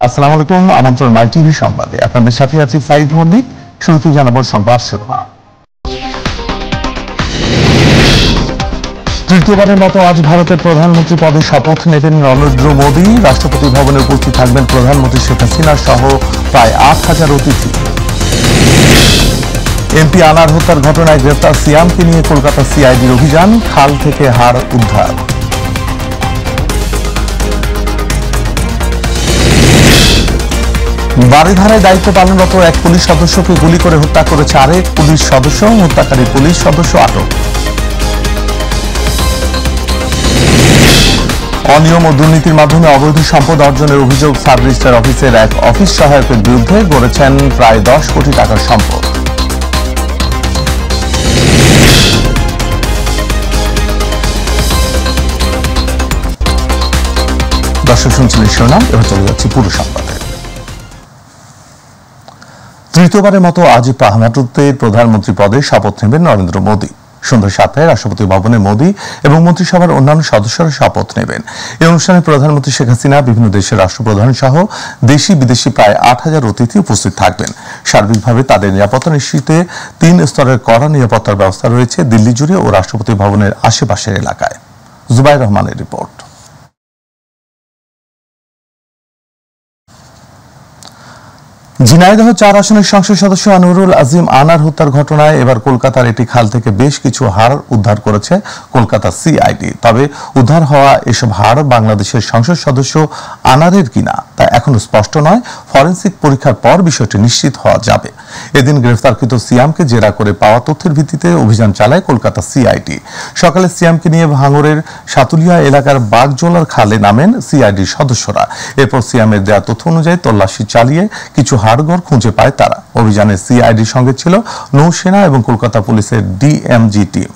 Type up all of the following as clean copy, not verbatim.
আসসালামু আলাইকুম। আমন্ত্রণ মাই টিভি সংবাদে আপনাদের সাথে আছি সাইদ মল্লিক। শুরুতে জানাবো সংবাদ শিরোনাম। তৃতীয়বারের মতো আজ ভারতের প্রধানমন্ত্রী পদে শপথ নেবেন নরেন্দ্র মোদী। রাষ্ট্রপতি ভবনে উপস্থিত থাকবেন প্রধানমন্ত্রী শেখ হাসিনা সহ প্রায় ৮,০০০ অতিথি। এমপি আনার হত্যার ঘটনায় গ্রেফতার সিয়ামকে নিয়ে কলকাতা সিআইডির অভিযান, খাল থেকে হাড় উদ্ধার। বারিধারায় দায়িত্ব পালনরত এক পুলিশ সদস্যকে গুলি করে হত্যা করেছে আরেক পুলিশ সদস্য। হত্যাকারী পুলিশ সদস্য আটক। অনিয়ম ও দুর্নীতির মাধ্যমে অবৈধ সম্পদ অর্জনের অভিযোগ সাব রেজিস্ট্রার অফিসের এক অফিস সহায়কের বিরুদ্ধে। গড়েছেন প্রায় 10 কোটি টাকার সম্পদ। দর্শক শুনছিলেন শিরোনাম, এবার চলে যাচ্ছি পুরো সংবাদে। তৃতীয়বারের মতো আজ ভারতের প্রধানমন্ত্রী পদে শপথ নেবেন নরেন্দ্র মোদী। সন্ধ্যা 7টায় রাষ্ট্রপতি ভবনে মোদী এবং মন্ত্রিসভার অন্যান্য সদস্যরা শপথ নেবেন। এই অনুষ্ঠানে প্রধানমন্ত্রী শেখ হাসিনা, বিভিন্ন দেশের রাষ্ট্রপ্রধান সহ দেশি বিদেশি প্রায় ৮,০০০ অতিথি উপস্থিত থাকবেন। সার্বিকভাবে তাদের নিরাপত্তা নিশ্চিতে 3 স্তরের কড়া নিরাপত্তার ব্যবস্থা রয়েছে দিল্লি জুড়ে ও রাষ্ট্রপতি ভবনের আশেপাশের এলাকায়। জুবাইর রহমানের রিপোর্ট। ঝিনাইদহ 4 আসনের সংসদ সদস্য আনোয়ারুল আজিম আনার হত্যার ঘটনায় এবার কলকাতার একটি খাল থেকে বেশ কিছু হাড় উদ্ধার করেছে কলকাতা সিআইডি। তবে উদ্ধার হওয়া এসব হাড় বাংলাদেশের সংসদ সদস্য আনারের কিনা তা এখনো স্পষ্ট নয়। ফরেনসিক পরীক্ষার পর বিষয়টি নিশ্চিত হওয়া যাবে। এদিন গ্রেফতারকৃত সিয়ামকে জেরা করে পাওয়া তথ্যের ভিত্তিতে অভিযান চালায় কলকাতা সিআইডি। সকালে সিয়ামকে নিয়ে ভাঙড়ের সাতুলিয়া এলাকার বাগজোলার খালে নামেন সিআইডির সদস্যরা। এরপর সিয়ামের দেওয়া তথ্য অনুযায়ী তল্লাশি চালিয়ে কিছু হাড়গোড় খুঁজে পায় তারা। অভিযানে সিআইডির সঙ্গে ছিল নৌসেনা এবং কলকাতা পুলিশের ডিএমজি টিম।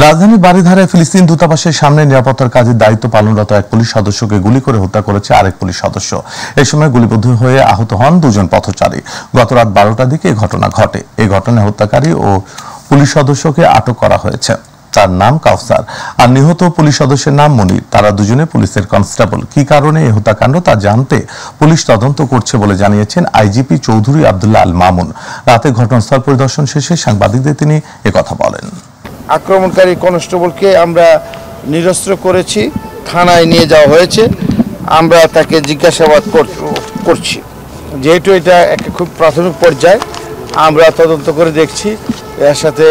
রাজধানীর বারিধারায় ফিলিস্তিন দূতাবাসের সামনে নিরাপত্তার কাজে দায়িত্ব পালনরত এক পুলিশ সদস্যকে গুলি করে হত্যা করেছে আরেক পুলিশ সদস্য। এই সময় গুলিবিদ্ধ হয়ে আহত হন 2 জন পথচারী। গত রাত 12টার দিকে এই ঘটনা ঘটে। এই ঘটনায় হত্যাকারী ও পুলিশ সদস্যকে আটক করা হয়েছে। তার নাম কাউসার আর নিহত পুলিশ সদস্যের নাম মনির। তারা দুজনে পুলিশের কনস্টেবল। কি কারণে এই হত্যাকাণ্ড তা জানতে পুলিশ তদন্ত করছে বলে জানিয়েছেন আইজিপি চৌধুরী আব্দুল্লাহ আল মামুন। রাতে ঘটনাস্থল পরিদর্শন শেষে সাংবাদিকদের তিনি একথা বলেন। আক্রমণকারী কনস্টেবলকে আমরা নিরস্ত্র করেছি, থানায় নিয়ে যাওয়া হয়েছে। আমরা তাকে জিজ্ঞাসাবাদ করছি। যেহেতু এটা একটা খুব প্রাথমিক পর্যায়ে, আমরা তদন্ত করে দেখছি। এর সাথে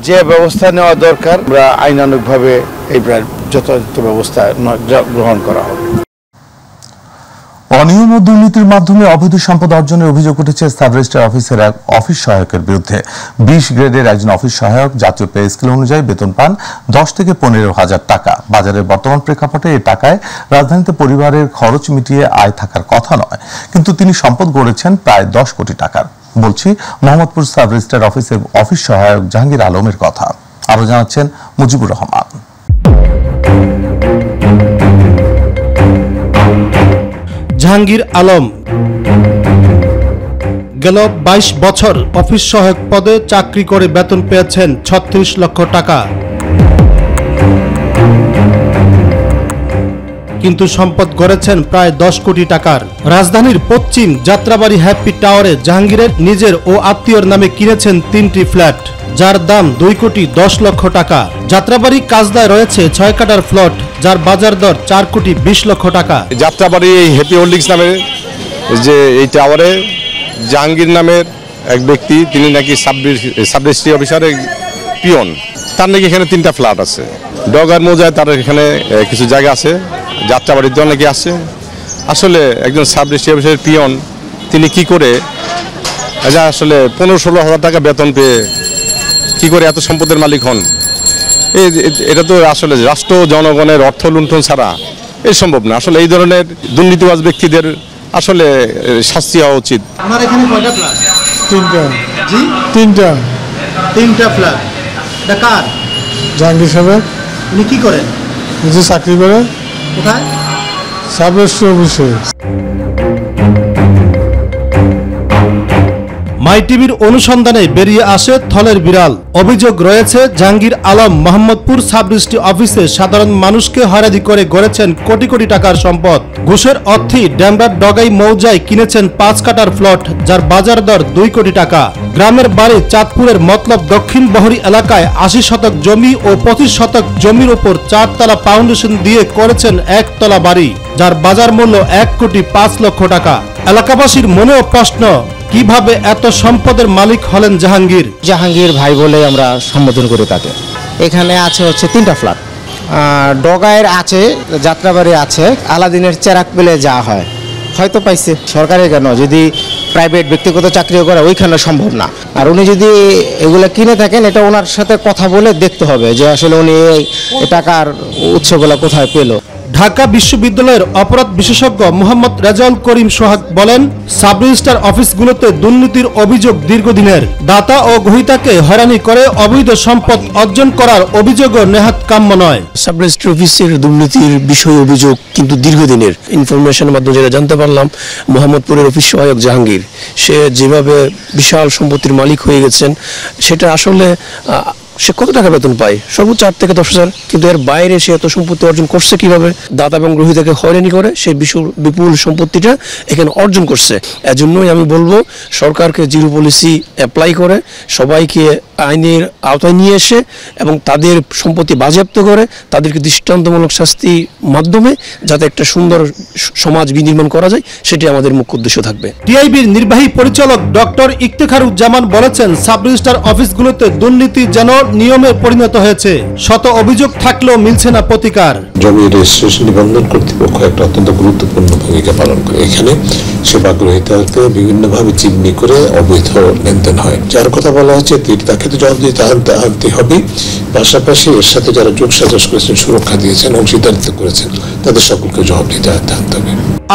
যে ব্যবস্থা নেওয়া দরকার আমরা আইনানুগভাবে এই যথাযথ ব্যবস্থা গ্রহণ করা হবে। অনিয়ম ও দুর্নীতির মাধ্যমে অবৈধ সম্পদ অর্জনের অভিযোগ উঠেছে সাব রেজিস্ট্রার অফিসের এক অফিস সহায়কের বিরুদ্ধে। 20 গ্রেডের একজন অফিস সহায়ক জাতীয় পে স্কেল অনুযায়ী বেতন পান 10 থেকে 15,000 টাকা। বাজারের বর্তমান প্রেক্ষাপটে এই টাকায় রাজধানীতে পরিবারের খরচ মিটিয়ে আয় থাকার কথা নয়, কিন্তু তিনি সম্পদ গড়েছেন প্রায় 10 কোটি টাকার। বলছি মোহাম্মদপুর সাব রেজিস্ট্রার অফিসের অফিস সহায়ক জাহাঙ্গীর আলমের কথা। আরো জানাচ্ছেন মুজিবুর রহমান। জাহাঙ্গীর আলম গেল 22 বছর অফিস সহায়ক পদে চাকরি করে বেতন পেয়েছেন 36 লক্ষ টাকা, কিন্তু সম্পদ গড়েছেন প্রায় 10 কোটি টাকার। রাজধানীর পশ্চিম যাত্রাবাড়ি হ্যাপি টাওয়ারে জাহাঙ্গীরের নিজের ও আত্মীয়র নামে কিনেছেন 3টি ফ্ল্যাট, যার দাম 2 কোটি 10 লক্ষ টাকা। যাত্রাবাড়ি কাজদায় রয়েছে 6 কাঠার প্লট, যার বাজার দর 4 কোটি 20 লক্ষ টাকা। যাত্রাবাড়ি এই হ্যাপি হোল্ডিংস নামে যে এই টাওয়ারে জাহাঙ্গীর নামের এক ব্যক্তি, তিনি নাকি সাব রেজিস্ট্রি অফিসারের পিয়ন। তার নাকি এখানে 3টা ফ্ল্যাট আছে। ডগার মৌজায় তার এখানে কিছু জায়গা আছে। যাত্রাবাড়িতেও নাকি আছে। আসলে একজন সাব রেজিস্ট্রি অফিসারের পিয়ন তিনি কি করে আসলে 15-16 হাজার টাকা বেতন পেয়ে কি করে এত সম্পদের মালিক হন? এটা তো আসলে রাষ্ট্র জনগণের অর্থ লুণ্ঠন ছাড়া এ সম্ভব না। আসলে এই ধরনের দুর্নীতিবাজ ব্যক্তিদের আসলে শাস্তি হওয়া উচিত। আমার এখানে কয়টা ফ্ল্যাট? 3টা। জি, 3টা ফ্ল্যাট। এটা কার? জাহাঙ্গীর সাহেব। উনি কি করেন? নিজে চাকরি করে। কোথায়? সাব রেজিস্ট্রি অফিসে। মাই মাইটিভির অনুসন্ধানে বেরিয়ে আসে থলের বিড়াল। অভিযোগ রয়েছে জাহাঙ্গীর আলম মোহাম্মদপুর সাব রেজিস্ট্রি অফিসে সাধারণ মানুষকে হয়রানি করে গড়েছেন কোটি কোটি টাকার সম্পদ। ঘুষের অর্থে ড্যামরার ডগাই মৌজায় কিনেছেন 5 কাঠার প্লট, যার বাজার দর 2 কোটি টাকা। গ্রামের বাড়ি চাঁদপুরের মতলব দক্ষিণ বহরী এলাকায় 80 শতক জমি ও 25 শতক জমির উপর 4 তলা ফাউন্ডেশন দিয়ে করেছেন 1 তলা বাড়ি, যার বাজার মূল্য 1 কোটি 5 লক্ষ টাকা। এলাকাবাসীর মনেও প্রশ্ন, কিভাবে এত সম্পদের মালিক হলেন জাহাঙ্গীর? জাহাঙ্গীর ভাই বলে আমরা সম্বোধন করি তাকে। এখানে আছে হচ্ছে 3টা ফ্ল্যাট, ডগায়ের আছে, যাত্রাবাড়ি আছে, আলাদিনের চেরাক পেলে যা হয় হয়তো পাইছে। সরকারের কেন, যদি প্রাইভেট ব্যক্তিগত চাকরিও করে ওইখানে সম্ভব না। আর উনি যদি এগুলো কিনে থাকেন, এটা ওনার সাথে কথা বলে দেখতে হবে যে আসলে উনি এই টাকার উৎসগুলো কোথায় পেল। ঢাকা বিশ্ববিদ্যালয়ের অপরাধ বিশেষজ্ঞ মোহাম্মদ রেজাউল করিম সোহাগ বলেন, সাব রেজিস্ট্রার অফিসগুলোতে দুর্নীতির অভিযোগ দীর্ঘদিনের। দাতা ও গ্রহীতাকে হয়রানি করে অবৈধ সম্পদ অর্জন করার অভিযোগও নেহাত কাম্য নয়। সাব রেজিস্ট্রি অফিসের দুর্নীতির বিষয় অভিযোগ কিন্তু দীর্ঘদিনের। ইনফরমেশনের মাধ্যমে যেটা জানতে পারলাম, মোহাম্মদপুরের অফিস সহায়ক জাহাঙ্গীর, সে যেভাবে বিশাল সম্পত্তির মালিক হয়ে গেছেন, সেটা আসলে সে কত টাকা বেতন পায়? সর্বোচ্চ 8 থেকে 10 হাজার। কিন্তু এর বাইরে সে এত সম্পত্তি অর্জন করছে কিভাবে? দাতা এবং গ্রহীতাকে হয়রানি করে সেই বিপুল সম্পত্তিটা এখানে অর্জন করছে। এজন্যই আমি বলবো সরকারকে জিরো পলিসি অ্যাপ্লাই করে সবাইকে আইনের আওতায় নিয়ে এসে এবং তাদের সম্পত্তি বাজেয়াপ্ত করে তাদেরকে দৃষ্টান্তমূলক শাস্তির মাধ্যমে যাতে একটা সুন্দর সমাজ বিনির্মাণ করা যায়, সেটি আমাদের মুখ্য উদ্দেশ্য থাকবে। টিআইবির নির্বাহী পরিচালক ডক্টর ইফতেখারুজ্জামান বলেছেন, সাব রেজিস্ট্রার অফিসগুলোতে দুর্নীতি যেন নিয়মে পরিণত হয়েছে। শত অভিযোগ থাকলেও মিলছে না প্রতিকার। জমি রেজিস্ট্রেশন নিবন্ধন কর্তৃপক্ষ একটা অত্যন্ত গুরুত্বপূর্ণ ভূমিকা পালন করে। এখানে সেবা গ্রহীতাকে বিভিন্নভাবে চিহ্নি করে অবৈধ লেনদেন হয়। যার কথা বলা হচ্ছে তাকে তো জবাবদিহিতে আনতে হবে, পাশাপাশি এর সাথে যারা যোগ সাজস করেছেন, সুরক্ষা দিয়েছেন, অংশীদারিত্ব করেছেন, তাদের সকলকে জবাবদিহিতে আনতে হবে।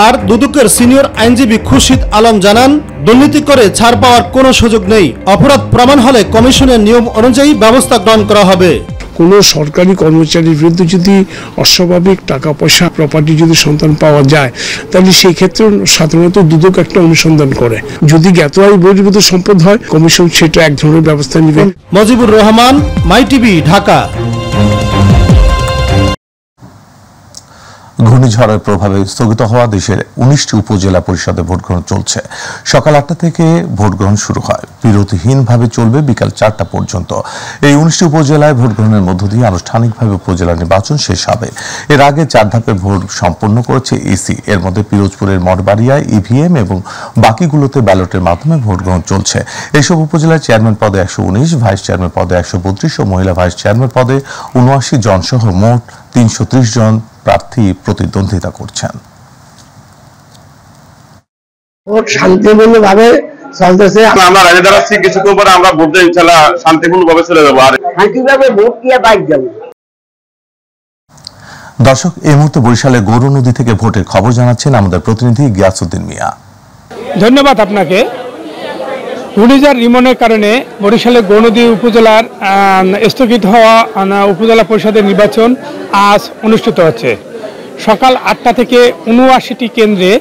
আর দুদকের সিনিয়র আইনজীবী খুরশিদ আলম জানান, দুর্নীতি করে ছাড় পাওয়ার কোনো সুযোগ নেই। অপরাধ প্রমাণ হলে কমিশনের নিয়ম অনুযায়ী ব্যবস্থা গ্রহণ করা হবে। কোনো সরকারি কর্মচারীর বিরুদ্ধে যদি অস্বাভাবিক টাকা পয়সা প্রপার্টি যদি সন্ধান পাওয়া যায়, তাহলে সেই ক্ষেত্রে সাধারণত দুদক একটা অনুসন্ধান করে। যদি জ্ঞাত আয় বহির্ভূত সম্পদ হয়, কমিশন সেটা এক ধরনের ব্যবস্থা নেবে। মজিবুর রহমান, মাইটিভি, ঢাকা। ঘূর্ণিঝড়ের প্রভাবে স্থগিত হওয়া দেশের 19টি উপজেলা পরিষদে ভোটগ্রহণ চলছে। সকাল 8টা থেকে ভোটগ্রহণ শুরু হয়, বিরতিহীনভাবে চলবে বিকাল 4টা পর্যন্ত। এই 19টি উপজেলায় ভোটগ্রহণের মধ্য দিয়ে আনুষ্ঠানিকভাবে উপজেলা নির্বাচন শেষ হবে। এর আগে 4 ধাপে ভোট সম্পন্ন করেছে ইসি। এর মধ্যে পিরোজপুরের মঠবাড়িয়ায় ইভিএম এবং বাকিগুলোতে ব্যালটের মাধ্যমে ভোটগ্রহণ চলছে। এইসব উপজেলায় চেয়ারম্যান পদে 119, ভাইস চেয়ারম্যান পদে 132 ও মহিলা ভাইস চেয়ারম্যান পদে 79 জন সহ মোট 330 জন প্রার্থী প্রতিদ্বন্দ্বিতা করছেন। ভোট শান্তিপূর্ণভাবে চলতেছে। আমরা রাজি দাঁড়াচ্ছি, কিছুক্ষণ পরে আমরা ভোটে ইনশাআল্লাহ শান্তিপূর্ণভাবে চলে যাবো। আর শান্তিভাবে ভোট দিয়ে বাইক যাবো। দর্শক, এই মুহূর্তে বরিশালের গৌর নদী থেকে ভোটের খবর জানাচ্ছেন আমাদের প্রতিনিধি গিয়াসউদ্দিন মিয়া। ধন্যবাদ আপনাকে। ঘূর্ণিঝড় রিমনের কারণে বরিশালের গৌরনদী উপজেলার স্থগিত হওয়া উপজেলা পরিষদের নির্বাচন আজ অনুষ্ঠিত হচ্ছে। সকাল 8টা থেকে 79টি কেন্দ্রে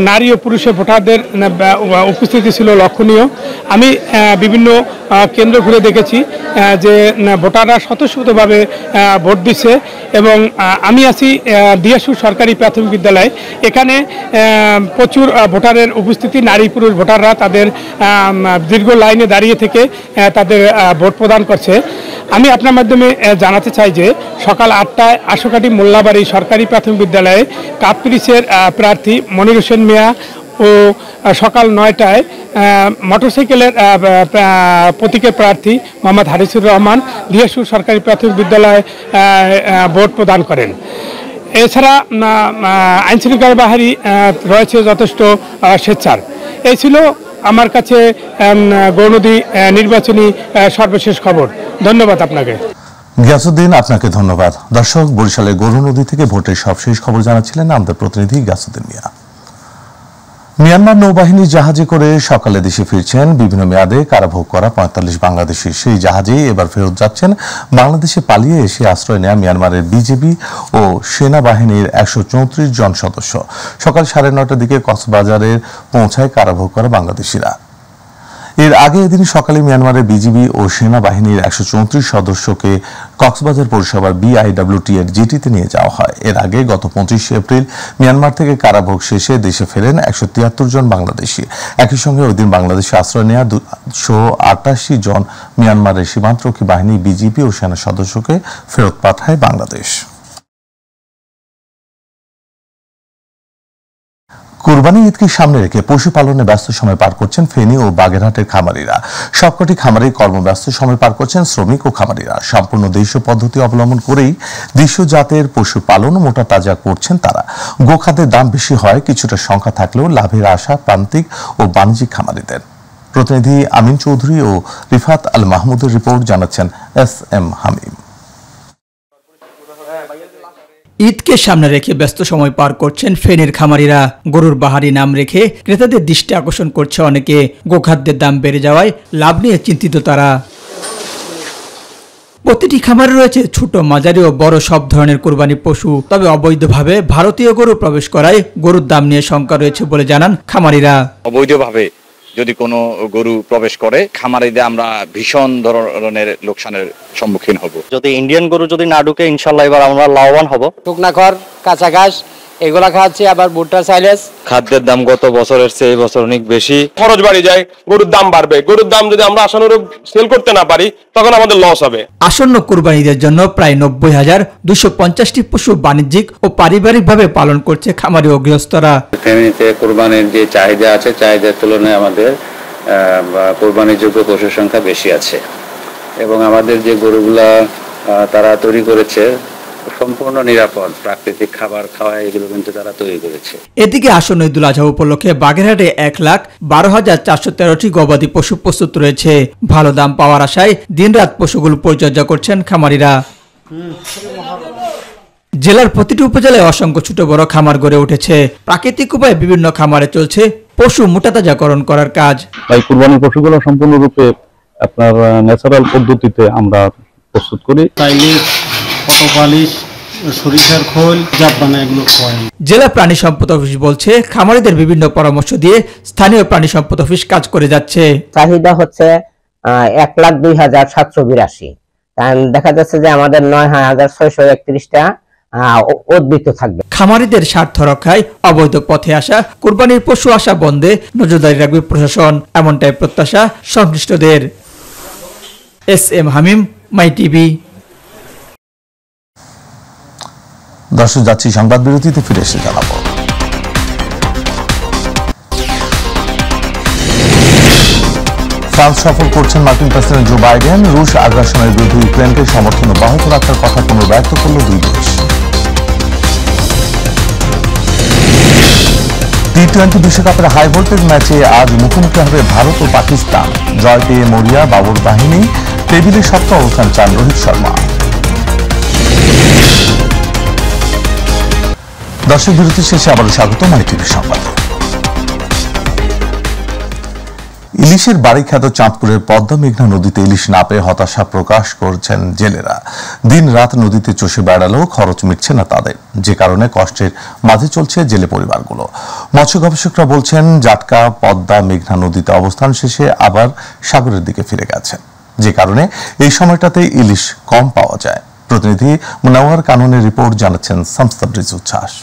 নারী ও পুরুষের ভোটারদের উপস্থিতি ছিল লক্ষণীয়। আমি বিভিন্ন কেন্দ্র ঘুরে দেখেছি যে ভোটাররা স্বতঃস্ফূর্তভাবে ভোট দিচ্ছে এবং আমি আছি দিয়াসুর সরকারি প্রাথমিক বিদ্যালয়। এখানে প্রচুর ভোটারের উপস্থিতি, নারী পুরুষ ভোটাররা তাদের দীর্ঘ লাইনে দাঁড়িয়ে থেকে তাদের ভোট প্রদান করছে। আমি আপনার মাধ্যমে জানাতে চাই যে সকাল 8টায় আশুকাটি মোল্লাবাড়ি সরকারি প্রাথমিক বিদ্যালয়ে কাপ্রিসের প্রার্থী মনির হোসেন মিয়া ও সকাল 9টায় মোটরসাইকেলের প্রতীকের প্রার্থী মোহাম্মদ হারিসুর রহমান দিয়াসুর সরকারি প্রাথমিক বিদ্যালয়ে ভোট প্রদান করেন। এছাড়া আইনশৃঙ্খলা বাহিনী রয়েছে যথেষ্ট স্বেচ্ছার। এই ছিল আমার কাছে গৌরনদী নির্বাচনী সর্বশেষ খবর। ধন্যবাদ আপনাকে। গিয়াসউদ্দিন, আপনাকে ধন্যবাদ। দর্শক, বরিশালের গৌর নদী থেকে ভোটের সবশেষ খবর জানাচ্ছিলেন আমাদের প্রতিনিধি গিয়াসউদ্দিন মিয়া। মিয়ানমার নৌবাহিনীর জাহাজে করে সকালে দেশে ফিরছেন বিভিন্ন মেয়াদে কারাভোগ করা 45 বাংলাদেশি। সেই জাহাজেই এবার ফেরত যাচ্ছেন বাংলাদেশে পালিয়ে এসে আশ্রয় নেওয়া মিয়ানমারের বিজিবি ও সেনাবাহিনীর 134 জন সদস্য। সকাল 9:30টার দিকে কক্সবাজারে পৌঁছায় কারাভোগ করা বাংলাদেশিরা। এর আগে এদিন সকালে মিয়ানমারের বিজিবি ও সেনাবাহিনীর 134 সদস্যকে কক্সবাজার পৌরসভার বিআইডব্লিউটি এর জেটিতে নিয়ে যাওয়া হয়। এর আগে গত 25 এপ্রিল মিয়ানমার থেকে কারাভোগ শেষে দেশে ফেরেন 173 জন বাংলাদেশি। একই সঙ্গে ওই দিন বাংলাদেশে আশ্রয় নেওয়া 288 জন মিয়ানমারের সীমান্তরক্ষী বাহিনী, বিজিবি ও সেনা সদস্যকে ফেরত পাঠায় বাংলাদেশ। কুরবানি ঈদকে সামনে রেখে পশুপালনে ব্যস্ত সময় পার করছেন ফেনী ও বাগেরহাটের খামারিরা। সবকটি খামারে কর্মব্যস্ত সময় পার করছেন শ্রমিক ও খামারিরা। সম্পূর্ণ দেশীয় পদ্ধতি অবলম্বন করেই দেশীয় জাতের পশুপালন মোটা তাজা করছেন তারা। গোখাদ্যের দাম বেশি হয়, কিছুটা সংখ্যা থাকলেও লাভের আশা প্রান্তিক ও বাণিজ্যিক খামারিদের। প্রতিনিধি আমিন চৌধুরী ও রিফাত আল মাহমুদের রিপোর্ট, জানাচ্ছেন এস.এম. হামিম। ঈদকে সামনে রেখে ব্যস্ত সময় পার করছেন ফেনীর খামারিরা। গরুর বাহারি নাম রেখে ক্রেতাদের দৃষ্টি আকর্ষণ করছে অনেকে। গোখাদ্যের দাম বেড়ে যাওয়ায় লাভ নিয়ে চিন্তিত তারা। প্রতিটি খামারে রয়েছে ছোট, মাঝারি ও বড় সব ধরনের কোরবানি পশু। তবে অবৈধভাবে ভারতীয় গরু প্রবেশ করায় গরুর দাম নিয়ে শঙ্কা রয়েছে বলে জানান খামারিরা। অবৈধভাবে যদি কোনো গরু প্রবেশ করে খামারিদের আমরা ভীষণ ধরনের লোকসানের সম্মুখীন হব। যদি ইন্ডিয়ান গরু যদি না ঢুকে ইনশাল্লাহ এবার আমরা লাভবান হব। শুকনা খড়, কাঁচা ঘাস এগুলা খাওয়াচ্ছি, আবার ভুট্টা, সাইলেজ। খাদ্যের দাম গত বছরের চেয়ে এই বছর অনেক বেশি। খরচ বাড়ি যায়, গরুর দাম বাড়বে। গরুর দাম যদি আমরা আশানুরূপ সেল করতে না পারি তখন আমাদের লস হবে। আসন্ন কুরবানিদের জন্য প্রায় 90,250টি পশু বাণিজ্যিক ও পারিবারিকভাবে পালন করছে খামারি ও গৃহস্থরা। ফেনীতে কুরবানির যে চাহিদা আছে, চাহিদার তুলনায় আমাদের কুরবানির যোগ্য পশুর সংখ্যা বেশি আছে এবং আমাদের যে গরুগুলা তারা তৈরি করেছে সম্পূর্ণ নিরাপদ, প্রাকৃতিক খাবার খাওয়া এগুলো কিন্তু তারা তৈরি করেছে। এদিকে আসন্ন ঈদুল আজহা উপলক্ষে বাগেরহাটে 1,12,413টি গবাদি পশু প্রস্তুত রয়েছে। ভালো দাম পাওয়ার আশায় দিনরাত পশুগুলো পরিচর্যা করছেন খামারিরা। জেলার প্রতিটি উপজেলায় অসংখ্য ছোট বড় খামার গড়ে উঠেছে। প্রাকৃতিক উপায়ে বিভিন্ন খামারে চলছে পশু মোটাতাজাকরণ করার কাজ। তাই কুরবানির পশুগুলো সম্পূর্ণরূপে আপনার ন্যাচারাল পদ্ধতিতে আমরা প্রস্তুত করি। সরিষার খোল, জাপানা এগুলো খাওয়াই। জেলা প্রাণী সম্পদ অফিস বলছে খামারিদের বিভিন্ন পরামর্শ দিয়ে স্থানীয় প্রাণী সম্পদ অফিস কাজ করে যাচ্ছে। চাহিদা হচ্ছে 1,02,782। দেখা যাচ্ছে যে আমাদের 9,631টা উদ্বৃত্ত থাকবে। খামারিদের স্বার্থ রক্ষায় অবৈধ পথে আসা কুরবানির পশু আসা বন্ধে নজরদারি রাখবে প্রশাসন, এমনটাই প্রত্যাশা সংশ্লিষ্টদের। এস.এম. হামিম, মাই টিভি। দর্শক, যাচ্ছি সংবাদ বিরতিতে, ফিরে এসে জানাবো। ফ্রান্স সফর করছেন মার্কিন প্রেসিডেন্ট জো বাইডেন। রুশ আগ্রাসনের বিরুদ্ধে ইউক্রেনকে সমর্থন অব্যাহত রাখার কথা পুনর্ব্যক্ত করল দুই দেশ। টি-20 বিশ্বকাপের হাই ভোল্টেজ ম্যাচে আজ মুখোমুখি হবে ভারত ও পাকিস্তান। জয় পেয়ে মরিয়া বাবর বাহিনী, টেবিলে সপ্তম অবস্থান চান রোহিত শর্মা। দর্শক, বিরতি শেষে আবারও স্বাগত মাই টিভি সংবাদে। ইলিশের বাড়ি খ্যাত চাঁদপুরের পদ্মা মেঘনা নদীতে ইলিশ না পেয়ে হতাশা প্রকাশ করছেন জেলেরা। দিন রাত নদীতে চষে বেড়ালেও খরচ মিটছে না তাদের, যে কারণে কষ্টের মাঝে চলছে জেলে পরিবারগুলো। মৎস্য গবেষকরা বলছেন জাটকা পদ্মা মেঘনা নদীতে অবস্থান শেষে আবার সাগরের দিকে ফিরে গেছে, যে কারণে এই সময়টাতে ইলিশ কম পাওয়া যায়। প্রতিনিধি মুনাওয়ার কাননের রিপোর্ট, জানাচ্ছেন শামস উচ্ছ্বাস।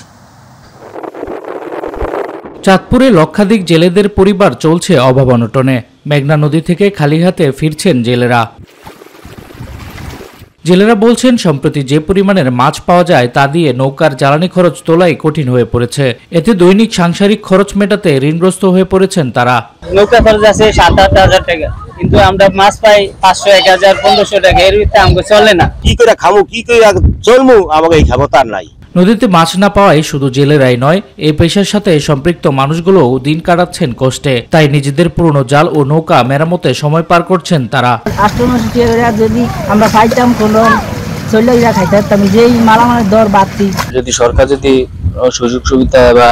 চাঁদপুরে লক্ষাধিক জেলেদের পরিবার চলছে অভাব অনটনে। মেঘনা নদী থেকে খালি হাতে ফিরছেন জেলেরা। জেলেরা বলছেন সম্প্রতি যে পরিমাণের মাছ পাওয়া যায় তা দিয়ে নৌকার জ্বালানি খরচ তোলাই কঠিন হয়ে পড়েছে। এতে দৈনিক সাংসারিক খরচ মেটাতে ঋণগ্রস্ত হয়ে পড়েছেন তারা। নৌকা খরচ আছে 7-8 হাজার টাকা, কিন্তু আমরা মাছ পাই 500, 1000, 1500 টাকা। এর ভিতরে আমাকে চলে না। কি করে খাবো, কি করে চলবো, আমাকে এই খাবো তার নাই। নদীতে মাছ না পাওয়ায় শুধু জেলেরাই নয়, এই পেশার সাথে সম্পৃক্ত মানুষগুলোও দিন কাটাচ্ছেন কষ্টে। তাই নিজেদের পুরনো জাল ও নৌকা মেরামতে সময় পার করছেন তারা। 8-9 টাকা যদি আমরা পাইতাম কোনো চলে খাইতে পারতাম, যেই মালামালের দর বাড়তি। যদি সরকার যদি সুযোগ সুবিধা বা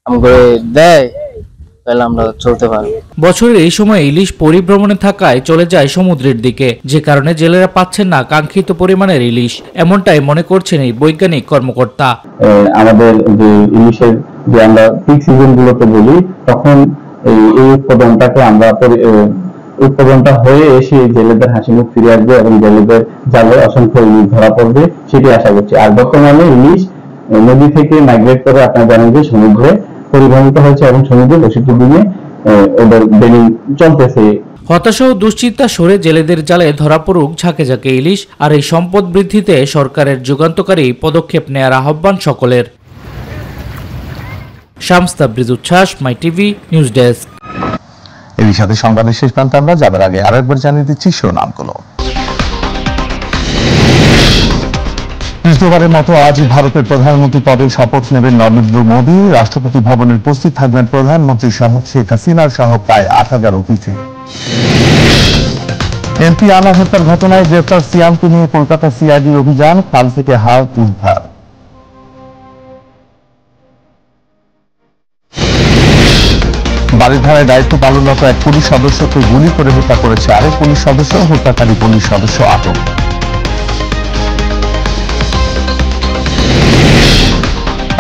আমাকে দেয় তাহলে আমরা চলতে পারবো। বছরের এই সময় ইলিশ পরিভ্রমণে থাকায় চলে যায় সমুদ্রের দিকে, যে কারণে জেলেরা পাচ্ছেন না কাঙ্ক্ষিত পরিমাণের ইলিশ, এমনটাই মনে করছেন এই বৈজ্ঞানিক কর্মকর্তা। আমাদের যে ইলিশের যে আমরা পিক সিজন গুলোতে বলি, তখন এই উৎপাদনটাকে আমরা উৎপাদনটা হয়ে এসে জেলেদের হাসি মুখ ফিরে আসবে এবং জেলেদের জালে অসংখ্য ইলিশ ধরা পড়বে সেটি আশা করছি। আর বর্তমানে ইলিশ নদী থেকে মাইগ্রেট করে আপনারা জানেন যে সমুদ্রে পরিবহনিত হয়েছে এবং সমুদ্রে 62 দিনে ওদের বেনিং চলতেছে। হতাশা ও দুশ্চিন্তা সরে জেলেদের জালে ধরা পড়ুক ঝাঁকে ঝাঁকে ইলিশ, আর এই সম্পদ বৃদ্ধিতে সরকারের যুগান্তকারী পদক্ষেপ নেয়ার আহ্বান সকলের। শামস তাবরিজ উচ্ছ্বাস, মাই টিভি নিউজ ডেস্ক। এর সাথে সংবাদের শেষ প্রান্তে আমরা যাবার আগে আরেকবার জানিয়ে দিচ্ছি শিরোনামগুলো। তৃতীয়বারের মতো আজ ভারতের প্রধানমন্ত্রী পদে শপথ নেবেন নরেন্দ্র মোদী। রাষ্ট্রপতি ভবনে উপস্থিত থাকবেন প্রধানমন্ত্রী সহ শেখ হাসিনার সহ প্রায় 8,000 অতিথি। এমপি আনার হত্যার ঘটনায় গ্রেপ্তার সিয়ামকে নিয়ে কলকাতা সিআইডির অভিযান, খাল থেকে হাড় উদ্ধার। বাড়িধারায় দায়িত্ব পালনরত এক পুলিশ সদস্যকে গুলি করে হত্যা করেছে আরেক পুলিশ সদস্য, হত্যাকারী পুলিশ সদস্য আটক।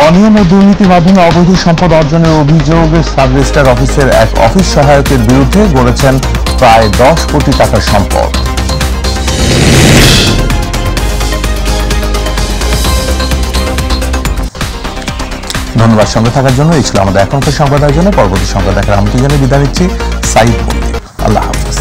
অনিয়ম ও দুর্নীতির মাধ্যমে অবৈধ সম্পদ অর্জনের অভিযোগে সাব রেজিস্ট্রার অফিসের এক অফিস সহায়কের বিরুদ্ধে গড়েছেন প্রায় 10 কোটি টাকার সম্পদ। ধন্যবাদ সঙ্গে থাকার জন্য। এই ছিল আমাদের এখনকার সংবাদ আয়োজনে। পরবর্তী সংবাদ দেখার আমন্ত্রণ জানিয়ে বিদায় নিচ্ছি। সাইদ মল্লিক। আল্লাহ হাফেজ।